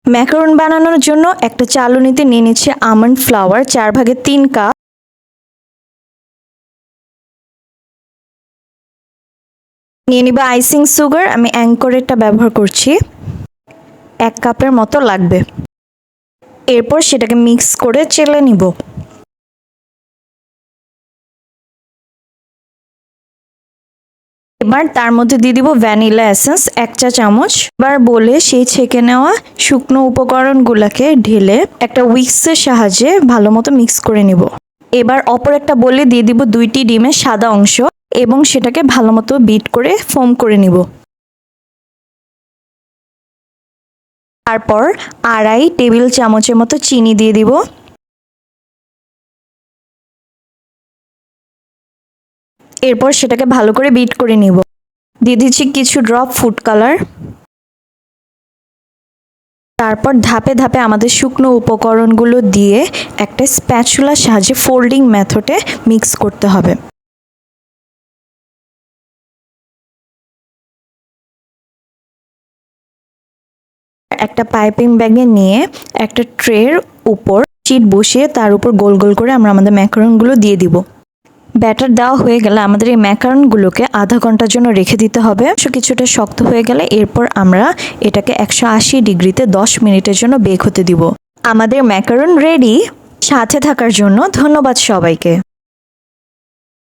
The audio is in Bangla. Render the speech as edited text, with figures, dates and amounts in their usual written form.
ম্যাকারন বানানোর জন্য একটা চালনিতে নিয়ে নিচ্ছে আমন্ড ফ্লাওয়ার 4/3 কাপ, নিয়ে নিব আইসিং সুগার, আমি অ্যাঙ্করেরটা ব্যবহার করছি, 1 কাপের মতো লাগবে। এরপর সেটাকে মিক্স করে চেলে নিব। এবার তার মধ্যে দিয়ে দিব ভ্যানিলা এসেন্স 1 চা চামচ। এবার বলে সেই ছেঁকে নেওয়া শুকনো উপকরণগুলোকে ঢেলে একটা উইক্সের সাহায্যে ভালো মতো মিক্স করে নিব। এবার অপর একটা বলে দিয়ে দিব 2টি ডিমের সাদা অংশ এবং সেটাকে ভালো মতো বিট করে ফোম করে নিব। তারপর 2.5 টেবিল চামচের মতো চিনি দিয়ে দিব। এরপর সেটাকে ভালো করে বিট করে নিব। দিয়ে দিচ্ছি কিছু ড্রপ ফুড কালার। তারপর ধাপে ধাপে আমাদের শুকনো উপকরণগুলো দিয়ে একটা স্প্যাচুলার সাহায্যে ফোল্ডিং মেথডে মিক্স করতে হবে। একটা পাইপিং ব্যাগে নিয়ে একটা ট্রের উপর চিট বসিয়ে তার উপর গোল গোল করে আমরা আমাদের ম্যাকারনগুলো দিয়ে দিব। ব্যাটার দেওয়া হয়ে গেলে আমাদের এই ম্যাকারনগুলোকে আধা ঘন্টার জন্য রেখে দিতে হবে। কিছুটা শক্ত হয়ে গেলে এরপর আমরা এটাকে 180 ডিগ্রিতে 10 মিনিটের জন্য বেক হতে দিব। আমাদের ম্যাকারন রেডি। সাথে থাকার জন্য ধন্যবাদ সবাইকে।